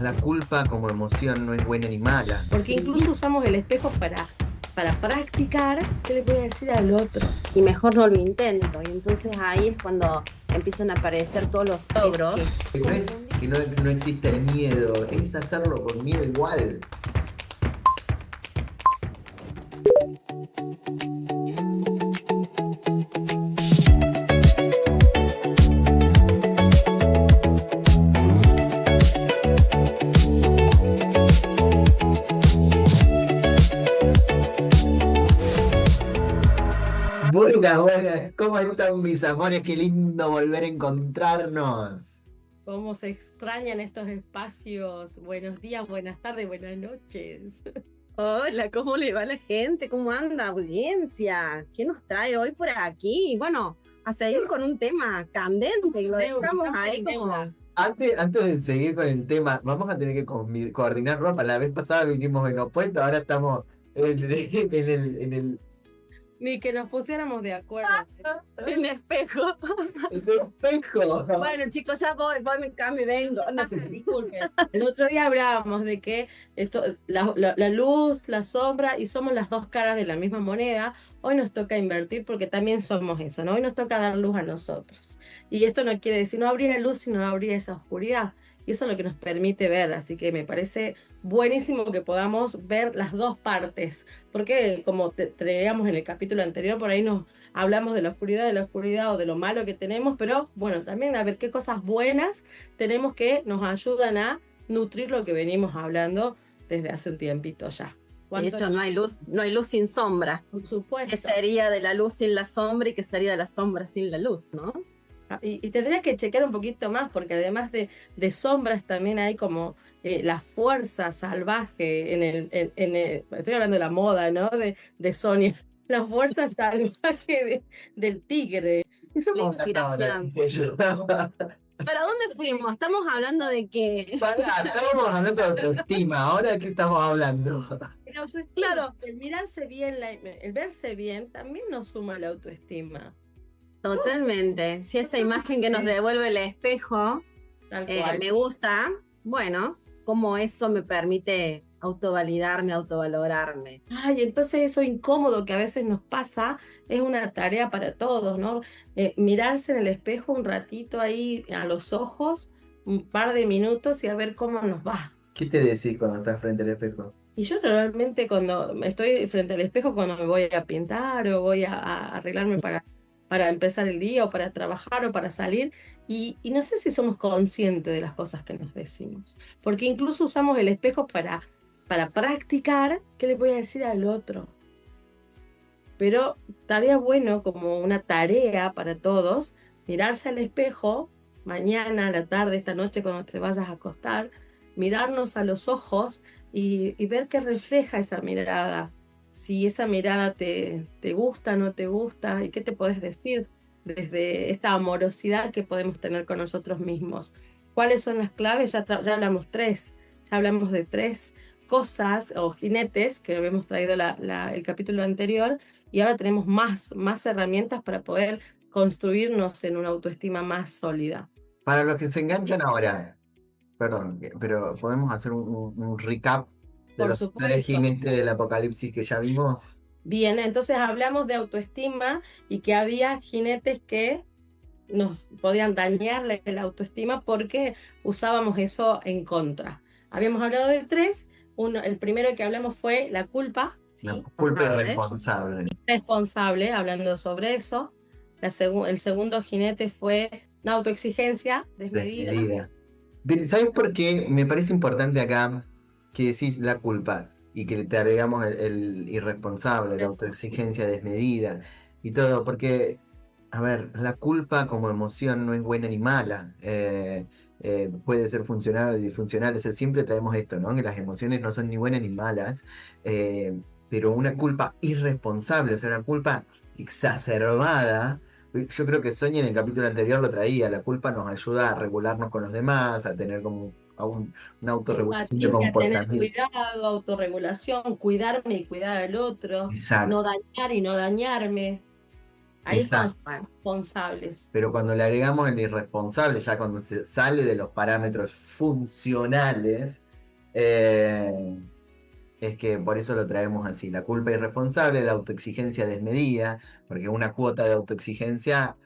la culpa como emoción no es buena ni mala. Porque incluso usamos el espejo para practicar qué le voy a decir al otro. Y mejor no lo intento. Y entonces ahí es cuando empiezan a aparecer todos los logros. Que no es que no existe el miedo, es hacerlo con miedo igual. Buenas, ¿cómo están mis amores? Qué lindo volver a encontrarnos. ¿Cómo se extrañan estos espacios? Buenos días, buenas tardes, buenas noches. Hola, ¿cómo le va a la gente? ¿Cómo anda audiencia? ¿Qué nos trae hoy por aquí? Bueno, a seguir con un tema candente y lo dejamos ahí como... Antes de seguir con el tema, vamos a tener que coordinar ropa. La vez pasada vinimos en opuesto, ahora estamos en el Ni que nos pusiéramos de acuerdo. en espejo. espejo. Bueno, chicos, ya voy, me cambio y vengo. No sé, disculpen. El otro día hablábamos de que la luz, la sombra, y somos las dos caras de la misma moneda. Hoy nos toca invertir porque también somos eso, ¿no? Hoy nos toca dar luz a nosotros. Y esto no quiere decir no abrir la luz, sino abrir esa oscuridad. Y eso es lo que nos permite ver. Así que me parece buenísimo que podamos ver las dos partes. Porque como traíamos en el capítulo anterior, por ahí nos hablamos de la oscuridad o de lo malo que tenemos, pero bueno, también a ver qué cosas buenas tenemos que nos ayudan a nutrir lo que venimos hablando desde hace un tiempito ya. De hecho, no hay luz sin sombra. Por supuesto. ¿Qué sería de la luz sin la sombra y qué sería de la sombra sin la luz, no? Y tendría que chequear un poquito más, porque además de sombras también hay como la fuerza salvaje estoy hablando de la moda, ¿no? De Sonia, la fuerza salvaje del tigre. La inspiración. ¿Para dónde fuimos? Estamos hablando de que... Estábamos hablando de autoestima, ¿ahora de qué estamos hablando? El autoestima, Claro. el mirarse bien, el verse bien, también nos suma la autoestima. Totalmente. Si esa imagen que nos devuelve el espejo Tal cual. me gusta, bueno, cómo eso me permite autovalidarme, autovalorarme. Ay, entonces eso incómodo que a veces nos pasa es una tarea para todos, ¿no? Mirarse en el espejo un ratito ahí a los ojos, un par de minutos y a ver cómo nos va. ¿Qué te decís cuando estás frente al espejo? Y yo normalmente cuando estoy frente al espejo, cuando me voy a pintar o voy a arreglarme para empezar el día o para trabajar o para salir, y no sé si somos conscientes de las cosas que nos decimos, porque incluso usamos el espejo para practicar qué le voy a decir al otro. Pero estaría bueno como una tarea para todos, mirarse al espejo mañana, a la tarde, esta noche cuando te vayas a acostar, mirarnos a los ojos y ver qué refleja esa mirada. Si esa mirada te gusta, no te gusta, y qué te podés decir desde esta amorosidad que podemos tener con nosotros mismos. ¿Cuáles son las claves? Ya hablamos ya hablamos de tres cosas o jinetes que habíamos traído el capítulo anterior, y ahora tenemos más herramientas para poder construirnos en una autoestima más sólida. Para los que se enganchan ahora, perdón, pero podemos hacer un recap de Por los supuesto. tres jinetes del apocalipsis que ya vimos. Bien, entonces hablamos de autoestima y que había jinetes que nos podían dañar la autoestima porque usábamos eso en contra. Habíamos hablado de tres. El primero que hablamos fue la culpa. ¿Sí? La culpa irresponsable. Responsable, hablando sobre eso. El segundo jinete fue la autoexigencia desmedida. Desmedida. Pero, ¿sabes por qué? Me parece importante acá que decís la culpa y que te agregamos el irresponsable, la autoexigencia desmedida y todo, porque, a ver, la culpa como emoción no es buena ni mala. Puede ser funcional o disfuncional. O sea, siempre traemos esto, ¿no? Que las emociones no son ni buenas ni malas, pero una culpa irresponsable, o sea, una culpa exacerbada. Yo creo que Sonia en el capítulo anterior lo traía. La culpa nos ayuda a regularnos con los demás, a tener como una autorregulación de Tener comportamiento. cuidado, autorregulación, cuidarme y cuidar al otro, Exacto. no dañar y no dañarme. Ahí estamos Exacto. responsables. Pero cuando le agregamos el irresponsable, ya cuando se sale de los parámetros funcionales, eh, es que por eso lo traemos así. La culpa irresponsable, la autoexigencia desmedida, porque una cuota de autoexigencia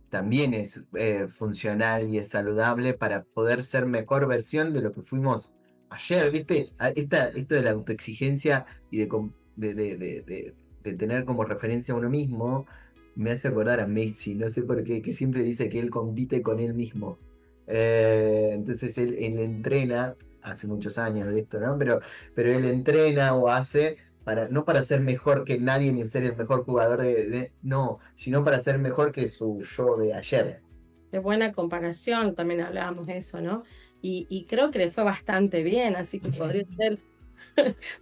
también es funcional y es saludable para poder ser mejor versión de lo que fuimos ayer, ¿viste? Esto de la autoexigencia y de tener como referencia a uno mismo, me hace acordar a Messi, no sé por qué, que siempre dice que él compite con él mismo. Entonces él entrena, hace muchos años de esto, ¿no? Pero él entrena o hace no para ser mejor que nadie ni ser el mejor jugador no, sino para ser mejor que su yo de ayer. De buena comparación, también hablábamos de eso, ¿no? Y creo que le fue bastante bien, así que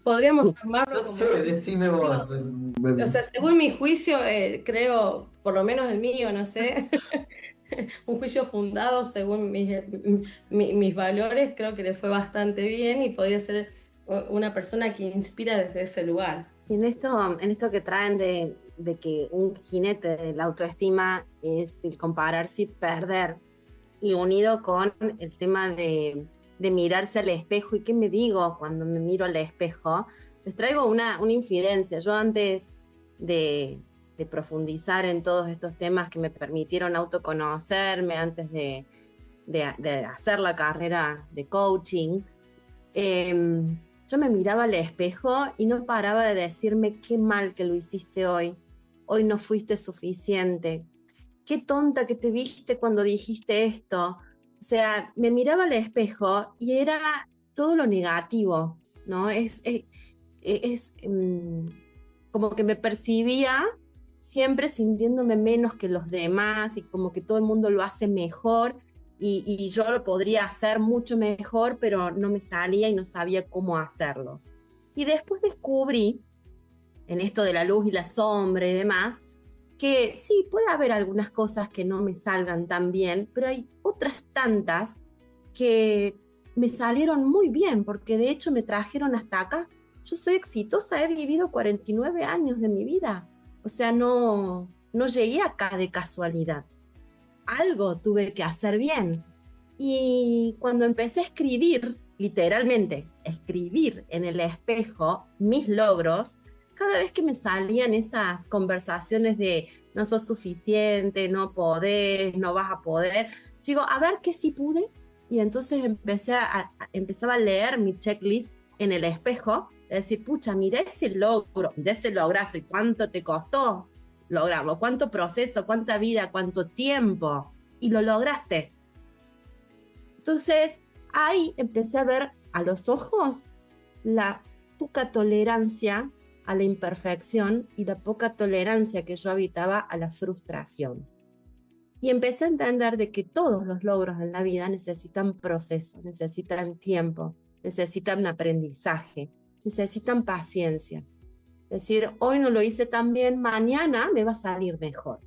podríamos tomarlo No como... sé, decime vos. O sea, según mi juicio, creo, por lo menos el mío, no sé, un juicio fundado según mis valores, creo que le fue bastante bien y podría ser una persona que inspira desde ese lugar. Y en esto que traen de que un jinete de la autoestima es el compararse y perder, y unido con el tema de mirarse al espejo, y qué me digo cuando me miro al espejo, les traigo una infidencia. Yo antes de profundizar en todos estos temas que me permitieron autoconocerme, antes de hacer la carrera de coaching, yo me miraba al espejo y no paraba de decirme qué mal que lo hiciste hoy no fuiste suficiente, qué tonta que te viste cuando dijiste esto. O sea, me miraba al espejo y era todo lo negativo, ¿no? Como que me percibía siempre sintiéndome menos que los demás y como que todo el mundo lo hace mejor y yo lo podría hacer mucho mejor, pero no me salía y no sabía cómo hacerlo. Y después descubrí, en esto de la luz y la sombra y demás, que sí, puede haber algunas cosas que no me salgan tan bien, pero hay otras tantas que me salieron muy bien, porque de hecho me trajeron hasta acá. Yo soy exitosa, he vivido 49 años de mi vida. O sea, no llegué acá de casualidad. Algo tuve que hacer bien. Y cuando empecé a escribir, literalmente, escribir en el espejo mis logros, cada vez que me salían esas conversaciones de no sos suficiente, no podés, no vas a poder, digo, a ver qué sí pude. Y entonces empezaba a leer mi checklist en el espejo, es decir, pucha, mira ese logro, mira ese lograzo y cuánto te costó lograrlo, cuánto proceso, cuánta vida, cuánto tiempo, y lo lograste. Entonces, ahí empecé a ver a los ojos la poca tolerancia a la imperfección y la poca tolerancia que yo habitaba a la frustración. Y empecé a entender de que todos los logros en la vida necesitan proceso, necesitan tiempo, necesitan aprendizaje, necesitan paciencia. Es decir, hoy no lo hice tan bien, mañana me va a salir mejor.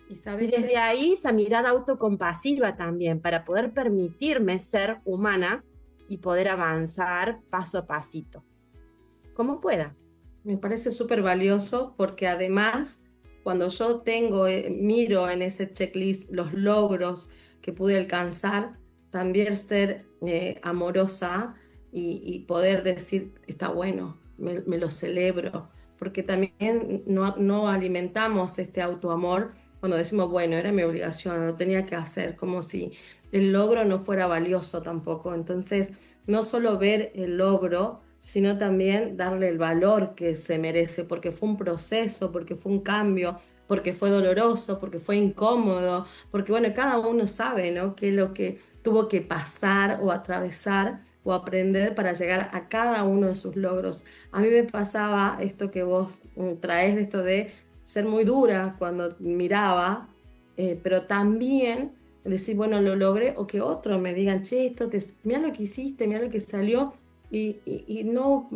Y desde ahí esa mirada autocompasiva también, para poder permitirme ser humana y poder avanzar paso a pasito, como pueda. Me parece súper valioso porque además, cuando yo miro en ese checklist los logros que pude alcanzar, también ser amorosa y poder decir, está bueno, me lo celebro, porque también no alimentamos este autoamor cuando decimos, bueno, era mi obligación, lo tenía que hacer, como si el logro no fuera valioso tampoco. Entonces, no solo ver el logro, sino también darle el valor que se merece, porque fue un proceso, porque fue un cambio, porque fue doloroso, porque fue incómodo, porque bueno, cada uno sabe, ¿no?, qué es lo que tuvo que pasar o atravesar o aprender para llegar a cada uno de sus logros. A mí me pasaba esto que vos traes, de esto de ser muy dura cuando miraba, pero también decir, bueno, lo logré, o que otros me digan, che, mira lo que hiciste, mira lo que salió, y no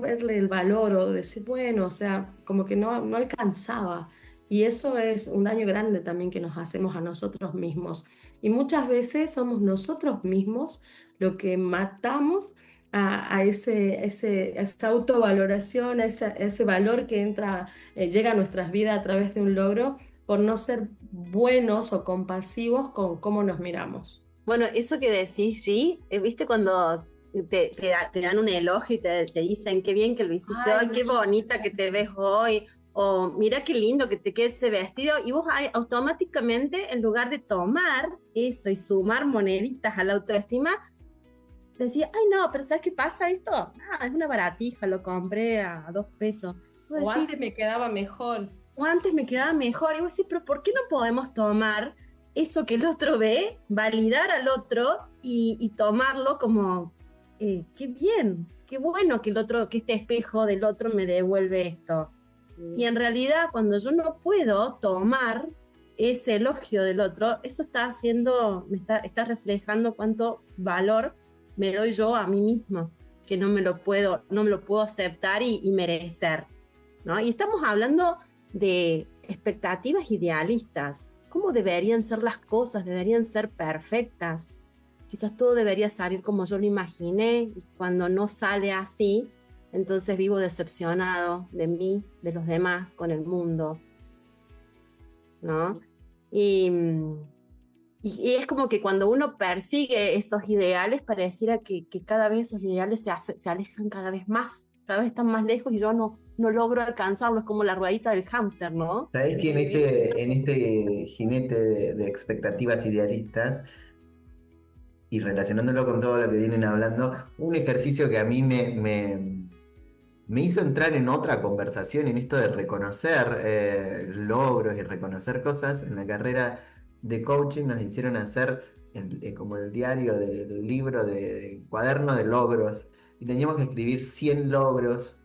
verle el valor o decir, bueno, o sea, como que no alcanzaba. Y eso es un daño grande también que nos hacemos a nosotros mismos. Y muchas veces somos nosotros mismos lo que matamos esa autovaloración, ese valor que entra, llega a nuestras vidas a través de un logro, por no ser buenos o compasivos con cómo nos miramos. Bueno, eso que decís, G, ¿viste cuando te dan un elogio y te dicen qué bien que lo hiciste Ay, hoy, qué bonita que te ves hoy, o mira qué lindo que te quede ese vestido, y vos automáticamente, en lugar de tomar eso y sumar moneditas a la autoestima, decía, ay no, pero ¿sabes qué pasa esto? Ah, es una baratija, lo compré a 2 pesos. Vos o decís, antes me quedaba mejor. o antes me quedaba mejor. Y vos decís, pero ¿por qué no podemos tomar eso que el otro ve, validar al otro y tomarlo como, qué bien, qué bueno que el otro, que este espejo del otro me devuelve esto? Y en realidad, cuando yo no puedo tomar ese elogio del otro, eso está haciendo, está reflejando cuánto valor me doy yo a mí mismo, que no me lo puedo aceptar y merecer, ¿no? Y estamos hablando de expectativas idealistas. ¿Cómo deberían ser las cosas? Deberían ser perfectas. Quizás todo debería salir como yo lo imaginé, y cuando no sale así, entonces vivo decepcionado de mí, de los demás, con el mundo, ¿no? Y es como que cuando uno persigue esos ideales, pareciera que cada vez esos ideales se alejan cada vez más, cada vez están más lejos y yo no logro alcanzarlos, como la ruedita del hámster, ¿no? Sabés que en este jinete de expectativas idealistas, y relacionándolo con todo lo que vienen hablando, un ejercicio que a mí me hizo entrar en otra conversación, en esto de reconocer logros y reconocer cosas. En la carrera de coaching nos hicieron hacer como el diario del libro de cuaderno de logros, y teníamos que escribir 100 logros,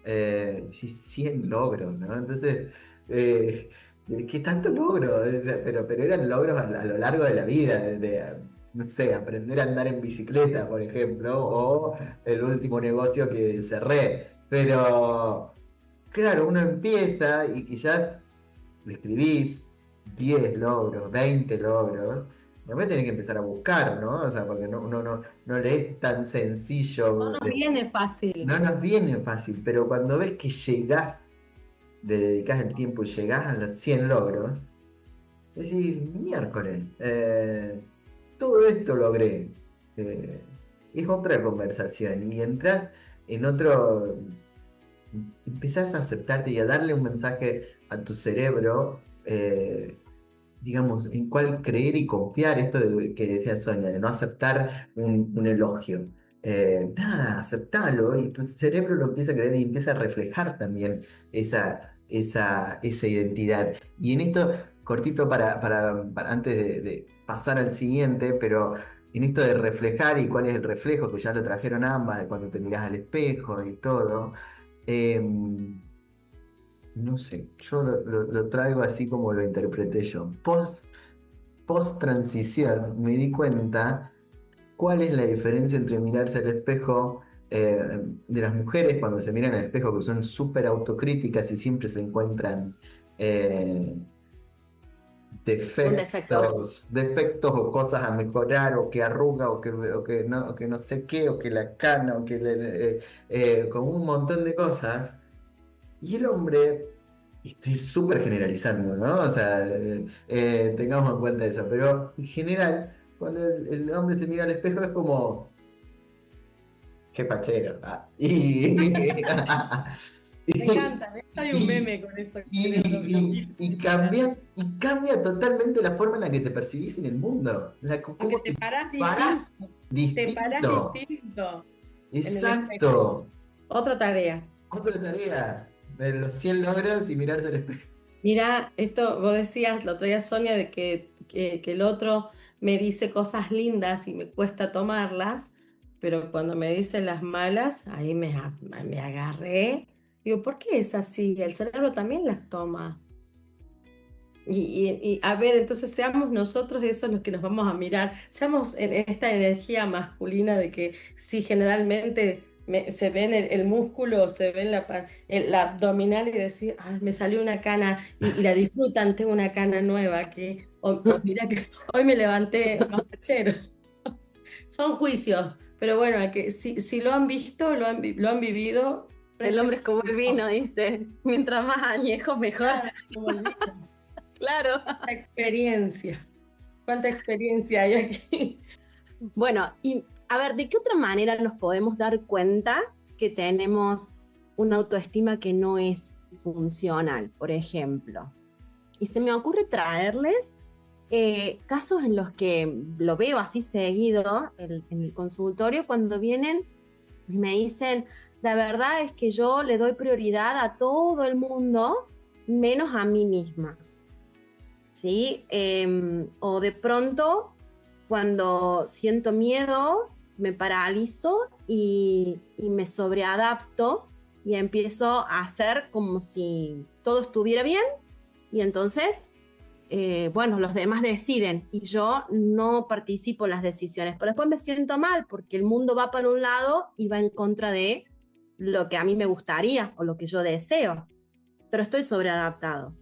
sí, 100 logros, ¿no? Entonces, ¿qué tanto logro? O sea, pero eran logros a lo largo de la vida, no sé, aprender a andar en bicicleta, por ejemplo, o el último negocio que cerré. Pero, claro, uno empieza y quizás le escribís 10 logros, 20 logros, después tenés que empezar a buscar, ¿no? O sea, porque no le es tan sencillo. No nos viene fácil. No nos viene fácil, pero cuando ves que llegás, le dedicás el tiempo y llegás a los 100 logros, decís, miércoles, todo esto logré. Eh, es otra conversación y entras en otro, empezás a aceptarte y a darle un mensaje a tu cerebro, digamos, en cuál creer y confiar, esto que decía Sonia, de no aceptar un elogio. Nada, aceptalo y tu cerebro lo empieza a creer y empieza a reflejar también esa identidad. Y en esto, cortito para antes de pasar al siguiente, pero en esto de reflejar y cuál es el reflejo, que ya lo trajeron ambas, de cuando te mirás al espejo y todo. No sé, yo lo traigo así como lo interpreté yo. Post transición me di cuenta cuál es la diferencia entre mirarse al espejo, de las mujeres cuando se miran al espejo, que son súper autocríticas y siempre se encuentran Un defecto. defectos o cosas a mejorar, o que arruga, o que no sé qué, o que la cana, o que con un montón de cosas. Y el hombre, y estoy súper generalizando, ¿no? O sea, tengamos en cuenta eso, pero en general, cuando el hombre se mira al espejo es como, qué pachero. Me encanta, hay un y, meme con eso. cambia totalmente la forma en la que te percibís en el mundo. Porque Cómo te parás parás distinto. Te parás distinto. distinto en el espejo. Exacto. Otra tarea. Otra tarea. Ver los 100 logros y mirarse al espejo. Mira, esto vos decías, la otra día Sonia, de que el otro me dice cosas lindas y me cuesta tomarlas, pero cuando me dice las malas, ahí me agarré. Digo, ¿por qué es así? El cerebro también las toma. Y a ver, entonces seamos nosotros esos los que nos vamos a mirar, seamos en esta energía masculina de que si generalmente se ve en el músculo, se ve en la abdominal y decir, "Ay, me salió una cana", y la disfrutan, tengo una cana nueva, o mira que hoy me levanté más cachero. Son juicios, pero bueno, si lo han visto, lo han vivido. El hombre es como el vino, dice. Mientras más añejo, mejor. Claro, como el vino. Claro. La experiencia. ¿Cuánta experiencia hay aquí? Bueno, y a ver, ¿de qué otra manera nos podemos dar cuenta que tenemos una autoestima que no es funcional, por ejemplo? Y se me ocurre traerles casos en los que lo veo así seguido en el consultorio, cuando vienen y me dicen, la verdad es que yo le doy prioridad a todo el mundo, menos a mí misma. ¿Sí? O de pronto, cuando siento miedo, me paralizo y me sobreadapto y empiezo a hacer como si todo estuviera bien, y entonces, bueno, los demás deciden y yo no participo en las decisiones, pero después me siento mal porque el mundo va para un lado y va en contra de lo que a mí me gustaría o lo que yo deseo, pero estoy sobreadaptado.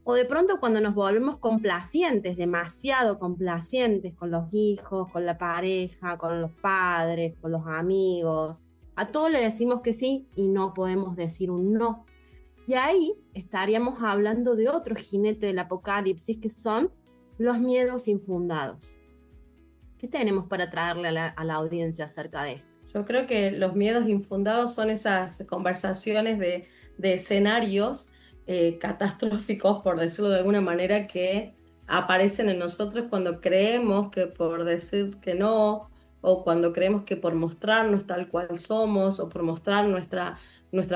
O de pronto cuando nos volvemos complacientes, demasiado complacientes con los hijos, con la pareja, con los padres, con los amigos, a todo le decimos que sí y no podemos decir un no. Y ahí estaríamos hablando de otro jinete del apocalipsis, que son los miedos infundados. ¿Qué tenemos para traerle a la audiencia acerca de esto? Yo creo que los miedos infundados son esas conversaciones de escenarios catastróficos, por decirlo de alguna manera, que aparecen en nosotros cuando creemos que por decir que no, o cuando creemos que por mostrarnos tal cual somos, o por mostrar nuestra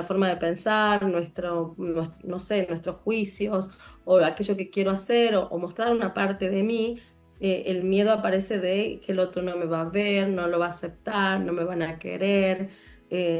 forma de pensar, no sé, nuestros juicios, o aquello que quiero hacer, o mostrar una parte de mí. El miedo aparece de que el otro no me va a ver, no lo va a aceptar, no me van a querer,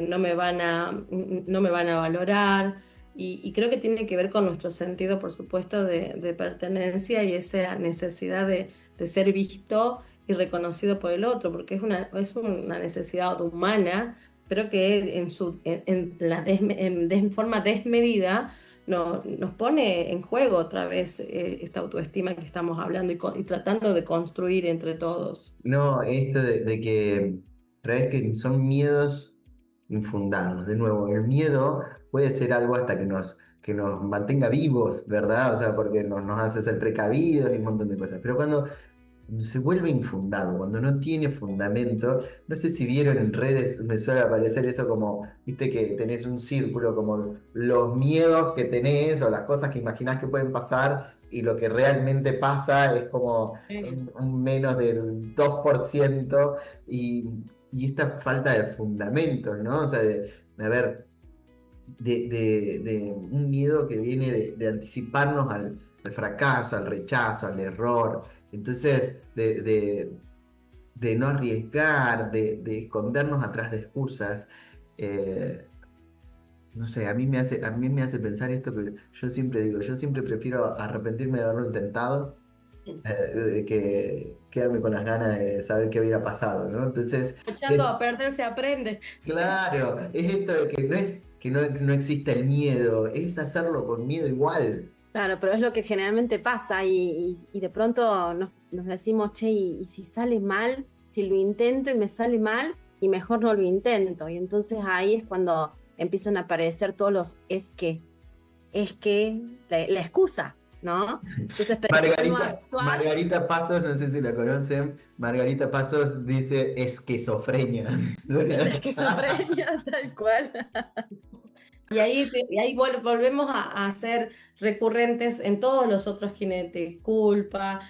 no me van a valorar. Y creo que tiene que ver con nuestro sentido, por supuesto, de pertenencia y esa necesidad de ser visto y reconocido por el otro, porque es una necesidad humana, pero que en forma desmedida nos pone en juego otra vez esta autoestima que estamos hablando y tratando de construir entre todos. No, esto de que traes que son miedos infundados. De nuevo, el miedo puede ser algo hasta que nos mantenga vivos, ¿verdad? O sea, porque nos hace ser precavidos y un montón de cosas. Pero cuando se vuelve infundado, cuando no tiene fundamento, no sé si vieron en redes, me suele aparecer eso como, viste que tenés un círculo, como los miedos que tenés o las cosas que imaginás que pueden pasar y lo que realmente pasa es como un menos del 2% y esta falta de fundamentos, ¿no? O sea, a ver, de un miedo que viene de anticiparnos al fracaso, al rechazo, al error. Entonces, de no arriesgar, de escondernos atrás de excusas. No sé, a mí me hace pensar esto que yo siempre digo, yo siempre prefiero arrepentirme de haberlo intentado que quedarme con las ganas de saber qué hubiera pasado, ¿no? Entonces, Echando a perder se aprende. claro, es esto de que no es que no exista el miedo, es hacerlo con miedo igual. Claro, pero es lo que generalmente pasa y de pronto nos decimos, che, y si sale mal, si lo intento y me sale mal, y mejor no lo intento. Y entonces ahí es cuando empiezan a aparecer todos los la excusa, ¿no? Entonces, Margarita Pasos, no sé si la conocen, Margarita Pasos dice esquizofrenia. Esquizofrenia, tal cual. Y ahí volvemos a ser recurrentes en todos los otros jinetes: culpa,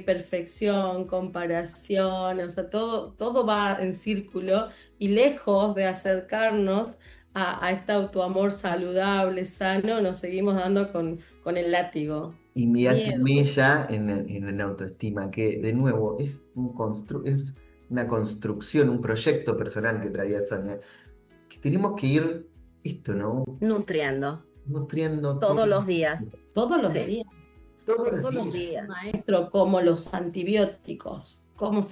perfección, comparación, o sea, todo va en círculo, y lejos de acercarnos a este autoamor saludable, sano, nos seguimos dando con el látigo. Y me hace Miedo. mella en la autoestima, que de nuevo es es una construcción, un proyecto personal que traía Sonia, que tenemos que ir, esto, ¿no? Nutriendo Nutriendo todos los días. Todos los Sí. días. todos Todos los los días. días. Maestro, como los antibióticos. Como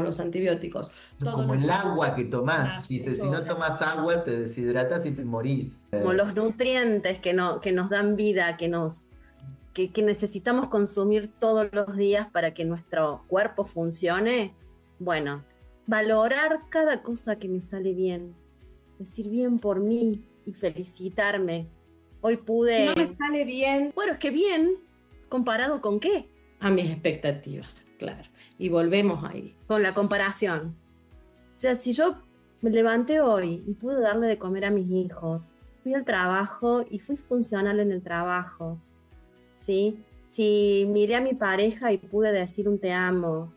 los antibióticos. Todos Como los el agua que tomás. días, Dice, si no tomás agua, te deshidratas y te morís. Como los nutrientes que nos dan vida, que necesitamos consumir todos los días para que nuestro cuerpo funcione. Bueno, valorar cada cosa que me sale bien, decir bien por mí y felicitarme. Hoy Si no me pude, sale bien bueno, es que bien, ¿comparado con qué? a mis expectativas, claro. Y volvemos ahí. Con la comparación. O sea, si yo me levanté hoy y pude darle de comer a mis hijos, fui al trabajo y fui funcional en el trabajo, ¿sí? Si miré a mi pareja y pude decir un te amo,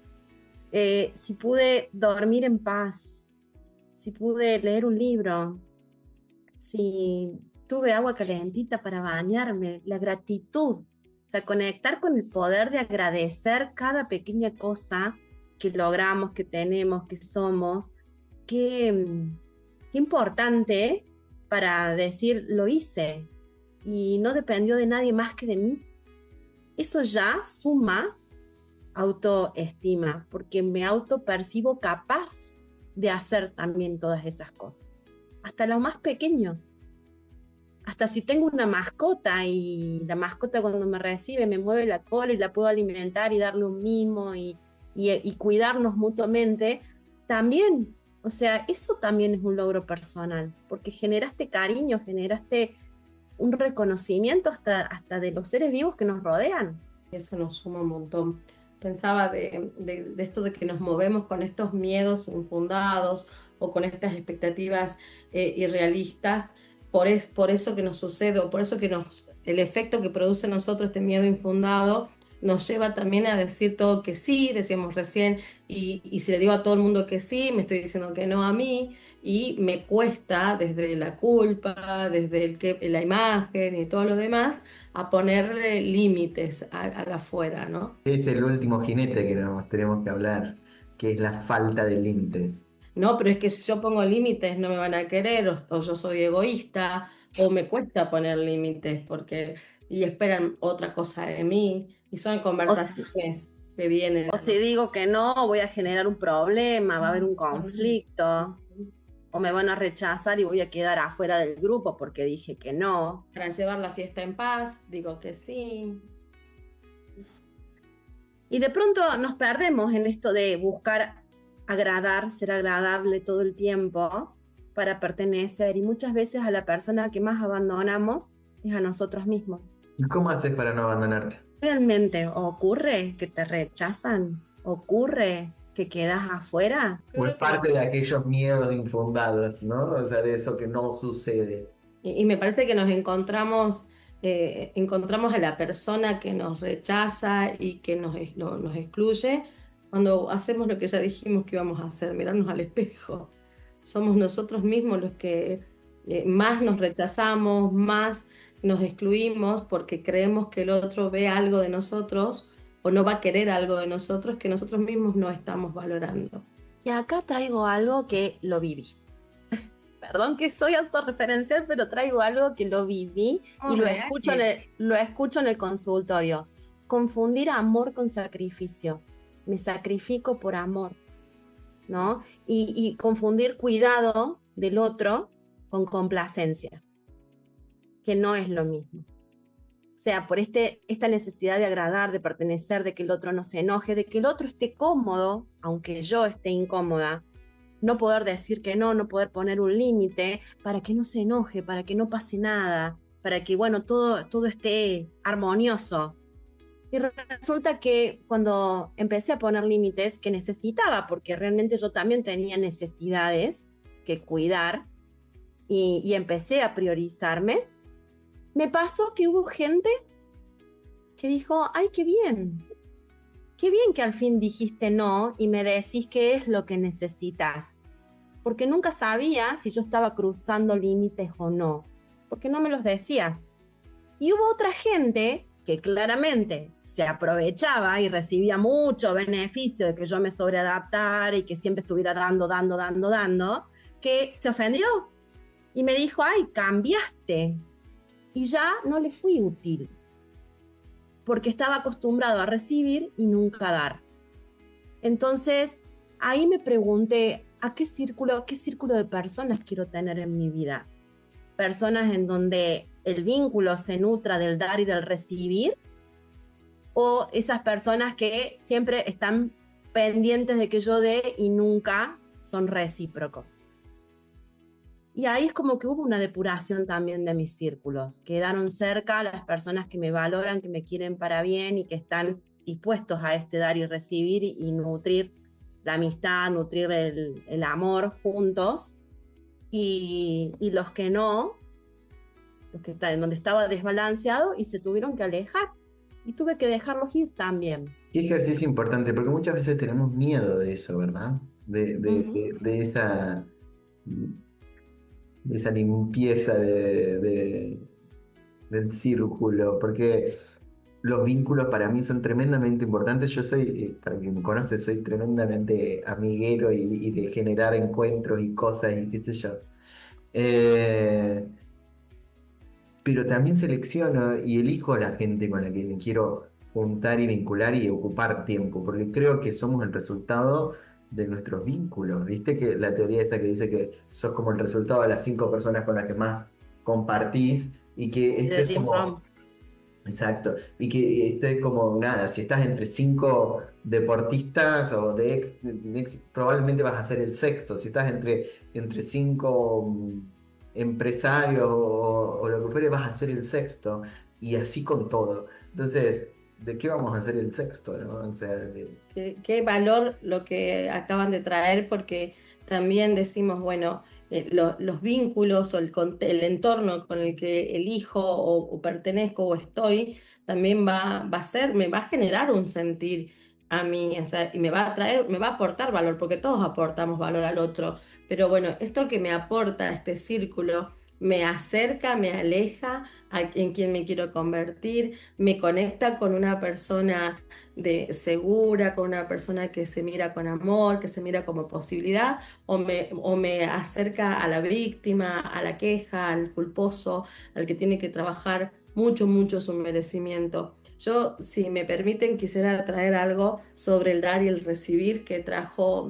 si pude dormir en paz, si pude leer un libro, si tuve agua calentita para bañarme, la gratitud, o sea, conectar con el poder de agradecer cada pequeña cosa que logramos, que tenemos, que somos, qué, qué importante para decir lo hice y no dependió de nadie más que de mí. Eso ya suma autoestima, porque me autopercibo capaz de hacer también todas esas cosas, hasta lo más pequeño. Hasta si tengo una mascota y la mascota cuando me recibe me mueve la cola y la puedo alimentar y darle un mimo y cuidarnos mutuamente, también, o sea, eso también es un logro personal, porque generaste cariño, generaste un reconocimiento hasta de los seres vivos que nos rodean. Eso nos suma un montón. Pensaba de esto de que nos movemos con estos miedos infundados o con estas expectativas irrealistas, por eso que nos sucede, o por eso que el efecto que produce en nosotros este miedo infundado nos lleva también a decir todo que sí, decíamos recién, y si le digo a todo el mundo que sí, me estoy diciendo que no a mí, y me cuesta desde la culpa, desde la imagen y todo lo demás, a ponerle límites al afuera, ¿no? Es el último jinete que nos tenemos que hablar, que es la falta de límites. No, pero es que si yo pongo límites no me van a querer, o yo soy egoísta, o me cuesta poner límites y esperan otra cosa de mí, y son conversaciones que vienen. O si digo que no, voy a generar un problema, va a haber un conflicto, o me van a rechazar y voy a quedar afuera del grupo porque dije que no. Para llevar la fiesta en paz, digo que sí. Y de pronto nos perdemos en esto de buscar agradar, ser agradable todo el tiempo para pertenecer. Y muchas veces a la persona que más abandonamos es a nosotros mismos. ¿Y cómo haces para no abandonarte? ¿Realmente ocurre que te rechazan? ¿Ocurre que quedas afuera? O es parte de aquellos miedos infundados, ¿no? O sea, de eso que no sucede. Y me parece que nos encontramos a la persona que nos rechaza y que nos excluye cuando hacemos lo que ya dijimos que íbamos a hacer, mirarnos al espejo. Somos nosotros mismos los que más nos rechazamos, más nos excluimos porque creemos que el otro ve algo de nosotros o no va a querer algo de nosotros que nosotros mismos no estamos valorando. Y acá traigo algo que lo viví. Perdón que soy autorreferencial, pero traigo algo que lo viví y lo escucho en el consultorio. Confundir amor con sacrificio. Me sacrifico por amor, ¿no? Y confundir cuidado del otro con complacencia, que no es lo mismo. O sea, por esta necesidad de agradar, de pertenecer, de que el otro no se enoje, de que el otro esté cómodo, aunque yo esté incómoda, no poder decir que no poder poner un límite para que no se enoje, para que no pase nada, para que, bueno, todo esté armonioso. Y resulta que cuando empecé a poner límites que necesitaba, porque realmente yo también tenía necesidades que cuidar y empecé a priorizarme, me pasó que hubo gente que dijo, ay, qué bien que al fin dijiste no y me decís qué es lo que necesitas, porque nunca sabía si yo estaba cruzando límites o no, porque no me los decías. Y hubo otra gente que claramente se aprovechaba y recibía mucho beneficio de que yo me sobreadaptara y que siempre estuviera dando, que se ofendió y me dijo, ay, cambiaste. Y ya no le fui útil, porque estaba acostumbrado a recibir y nunca dar. Entonces, ahí me pregunté, ¿qué círculo de personas quiero tener en mi vida? ¿Personas en donde el vínculo se nutra del dar y del recibir? ¿O esas personas que siempre están pendientes de que yo dé y nunca son recíprocos. Y ahí es como que hubo una depuración también de mis círculos. Quedaron cerca las personas que me valoran, que me quieren para bien y que están dispuestos a dar y recibir y nutrir la amistad, nutrir el amor juntos. Y los que no, los que están donde estaba desbalanceado y se tuvieron que alejar. Y tuve que dejarlos ir también. Qué ejercicio importante, porque muchas veces tenemos miedo de eso, ¿verdad? De esa limpieza del círculo, porque los vínculos para mí son tremendamente importantes. Yo soy, para quien me conoce, soy tremendamente amiguero y de generar encuentros y cosas y qué sé yo. Eh, pero también selecciono y elijo a la gente con la que me quiero juntar y vincular y ocupar tiempo, porque creo que somos el resultado de nuestros vínculos. ¿Viste que la teoría esa que dice que sos como el resultado de las 5 personas con las que más compartís y que esto De es Jim como... Rohn. Exacto, y que esto es como nada, si estás entre 5 deportistas o probablemente vas a ser el sexto, si estás entre 5 empresarios o lo que fuere, vas a ser el sexto, y así con todo. Entonces, ¿de qué vamos a ser el sexto, no? O sea, Qué valor lo que acaban de traer, porque también decimos, bueno, los vínculos o el entorno con el que elijo o pertenezco o estoy, también me va a generar un sentir a mí, o sea, y me va a traer, me va a aportar valor, porque todos aportamos valor al otro. Pero bueno, esto que me aporta este círculo, me acerca, me aleja en quien me quiero convertir, me conecta con una persona segura, con una persona que se mira con amor, que se mira como posibilidad, o me acerca a la víctima, a la queja, al culposo, al que tiene que trabajar mucho, mucho su merecimiento. Yo, si me permiten, quisiera traer algo sobre el dar y el recibir que trajo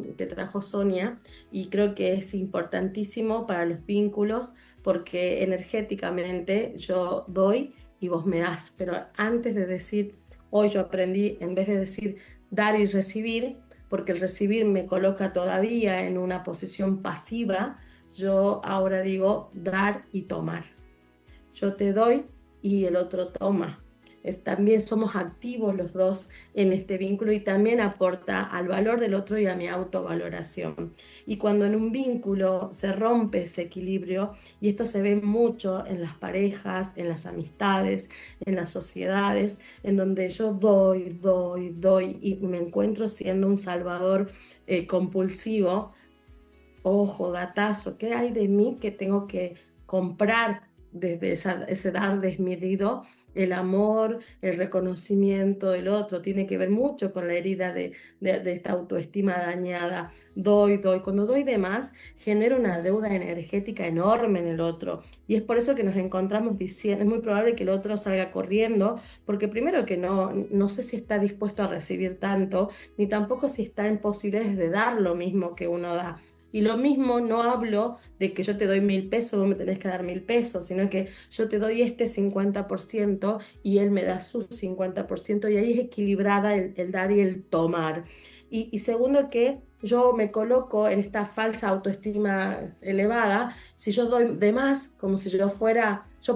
Sonia, y creo que es importantísimo para los vínculos, porque energéticamente yo doy y vos me das, pero antes de decir, hoy yo aprendí, en vez de decir dar y recibir, porque el recibir me coloca todavía en una posición pasiva, yo ahora digo dar y tomar. Yo te doy y el otro toma. También somos activos los dos en este vínculo, y también aporta al valor del otro y a mi autovaloración. Y cuando en un vínculo se rompe ese equilibrio, y esto se ve mucho en las parejas, en las amistades, en las sociedades, en donde yo doy y me encuentro siendo un salvador compulsivo. Ojo, datazo, ¿qué hay de mí que tengo que comprar desde ese dar desmedido? El amor, el reconocimiento del otro, tiene que ver mucho con la herida de esta autoestima dañada. Doy. Cuando doy de más, genero una deuda energética enorme en el otro. Y es por eso que nos encontramos diciendo, es muy probable que el otro salga corriendo, porque primero que no sé si está dispuesto a recibir tanto, ni tampoco si está en posibilidades de dar lo mismo que uno da. Y lo mismo, no hablo de que yo te doy 1.000 pesos, vos me tenés que dar 1.000 pesos, sino que yo te doy este 50% y él me da su 50%, y ahí es equilibrada el dar y el tomar. Y segundo, que yo me coloco en esta falsa autoestima elevada, si yo doy de más, como si yo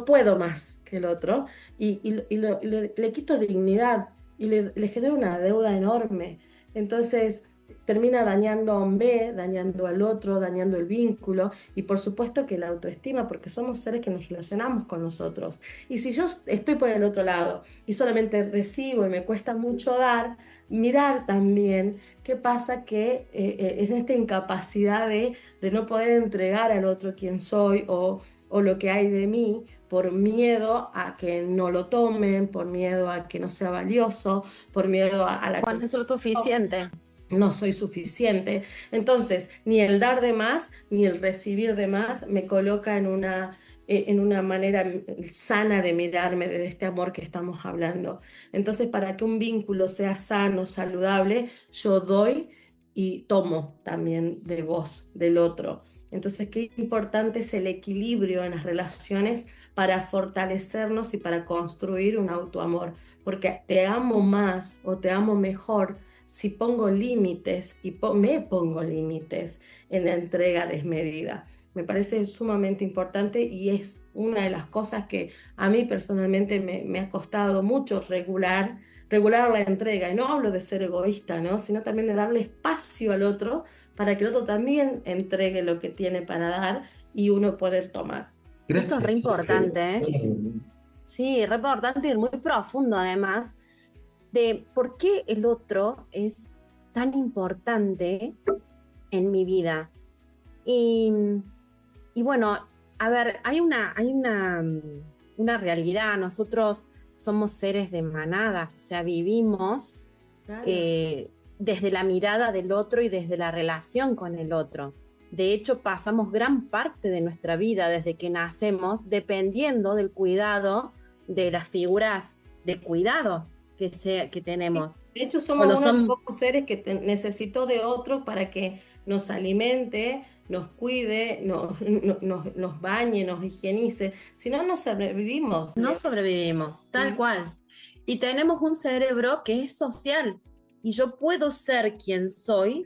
puedo más que el otro, le quito dignidad y le genero una deuda enorme. Entonces termina dañándome, dañando al otro, dañando el vínculo, y por supuesto que la autoestima, porque somos seres que nos relacionamos con nosotros. Y si yo estoy por el otro lado y solamente recibo y me cuesta mucho dar, mirar también qué pasa que en esta incapacidad de no poder entregar al otro quién soy o lo que hay de mí, por miedo a que no lo tomen, por miedo a que no sea valioso, por miedo a la... ¿Cuándo es lo suficiente? No soy suficiente. Entonces, ni el dar de más, ni el recibir de más me coloca en una manera sana de mirarme desde este amor que estamos hablando. Entonces, para que un vínculo sea sano, saludable, yo doy y tomo también de vos, del otro. Entonces, qué importante es el equilibrio en las relaciones para fortalecernos y para construir un autoamor, porque te amo más o te amo mejor si pongo límites y me pongo límites en la entrega desmedida. Me parece sumamente importante y es una de las cosas que a mí personalmente me ha costado mucho regular la entrega. Y no hablo de ser egoísta, ¿no? Sino también de darle espacio al otro para que el otro también entregue lo que tiene para dar y uno poder tomar. Esto es re Gracias. importante, ¿eh? Sí. Sí, re importante y muy profundo además, de por qué el otro es tan importante en mi vida. Y, y bueno, a ver, hay una realidad, nosotros somos seres de manada, o sea, vivimos Claro. Desde la mirada del otro y desde la relación con el otro. De hecho, pasamos gran parte de nuestra vida desde que nacemos dependiendo del cuidado de las figuras de cuidado que tenemos. De hecho, somos Bueno, uno de los son, pocos seres que necesitó de otros para que nos alimente, nos cuide, nos bañe, nos higienice. Si no, no sobrevivimos. no sobrevivimos, tal cual. Y tenemos un cerebro que es social. Y yo puedo ser quien soy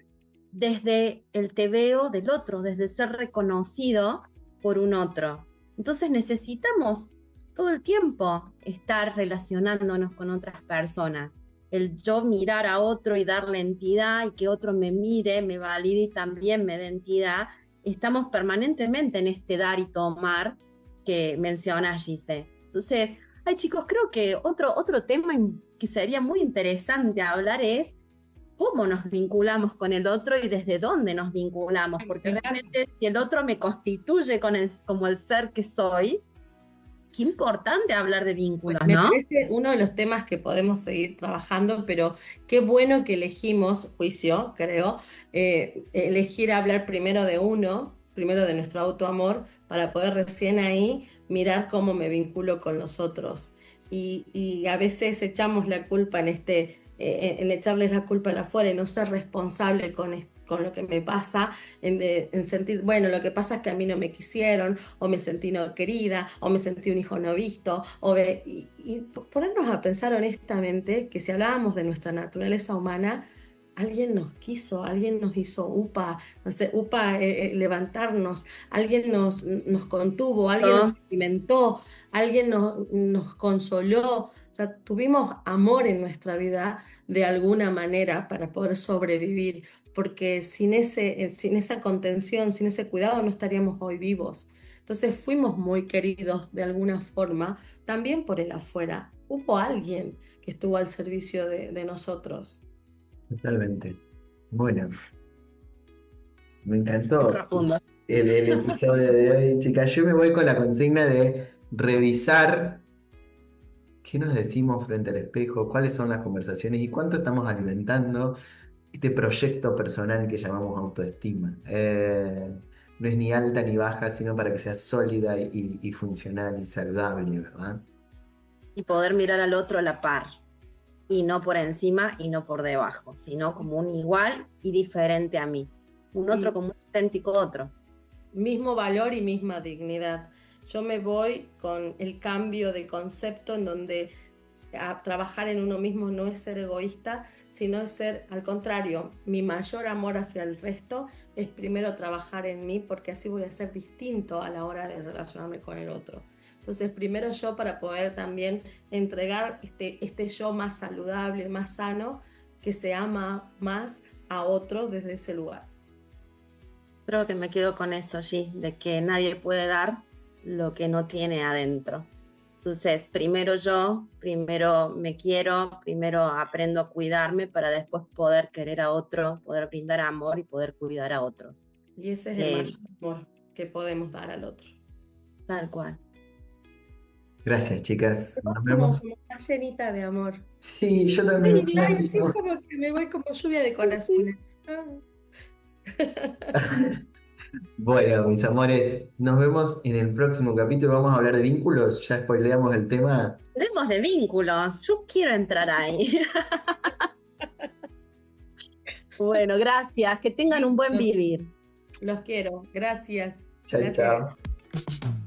desde el tebeo del otro, desde ser reconocido por un otro. Entonces necesitamos todo el tiempo estar relacionándonos con otras personas. El yo mirar a otro y darle entidad y que otro me mire, me valide y también me dé entidad. Estamos permanentemente en este dar y tomar que menciona Gise. Entonces, ay chicos, creo que otro tema que sería muy interesante hablar es cómo nos vinculamos con el otro y desde dónde nos vinculamos, porque realmente si el otro me constituye como el ser que soy, qué importante hablar de vínculos, Me ¿no? parece uno de los temas que podemos seguir trabajando, pero qué bueno que elegimos, juicio, creo, elegir hablar primero de uno, primero de nuestro autoamor, para poder recién ahí mirar cómo me vinculo con los otros. Y a veces echamos la culpa en echarles la culpa a la afuera y no ser responsable con lo que me pasa, en sentir, bueno, lo que pasa es que a mí no me quisieron, o me sentí no querida, o me sentí un hijo no visto, y ponernos a pensar honestamente que si hablábamos de nuestra naturaleza humana, alguien nos quiso, alguien nos hizo upa, no sé, upa, levantarnos, alguien nos contuvo, alguien nos alimentó, alguien nos consoló. O sea, tuvimos amor en nuestra vida de alguna manera para poder sobrevivir, porque sin esa contención, sin ese cuidado, no estaríamos hoy vivos. Entonces fuimos muy queridos de alguna forma, también por el afuera. Hubo alguien que estuvo al servicio de nosotros. Totalmente. Bueno, me encantó Profundo. el episodio de hoy, chicas. Yo me voy con la consigna de revisar qué nos decimos frente al espejo, cuáles son las conversaciones y cuánto estamos alimentando este proyecto personal que llamamos autoestima. No es ni alta ni baja, sino para que sea sólida y funcional y saludable, ¿verdad? Y poder mirar al otro a la par, y no por encima y no por debajo, sino como un igual y diferente a mí. Un otro como un auténtico otro. Mismo valor y misma dignidad. Yo me voy con el cambio de concepto en donde trabajar en uno mismo no es ser egoísta, sino es ser, al contrario, mi mayor amor hacia el resto es primero trabajar en mí, porque así voy a ser distinto a la hora de relacionarme con el otro. Entonces, primero yo, para poder también entregar este yo más saludable, más sano, que se ama más a otro desde ese lugar. Creo que me quedo con eso, G, de que nadie puede dar lo que no tiene adentro. Entonces, primero yo, primero me quiero, primero aprendo a cuidarme para después poder querer a otro, poder brindar amor y poder cuidar a otros. Y ese es el mayor amor que podemos dar al otro. Tal cual. Gracias, chicas. Nos vemos. Como está llenita de amor. Sí, yo también. Sí, ay, así como que me voy como lluvia de corazones. Bueno, mis amores, nos vemos en el próximo capítulo. Vamos a hablar de vínculos. Ya spoileamos el tema. Hablemos de vínculos. Yo quiero entrar ahí. Bueno, gracias. Que tengan un buen vivir. Los quiero. Gracias. Chao, Gracias. chao.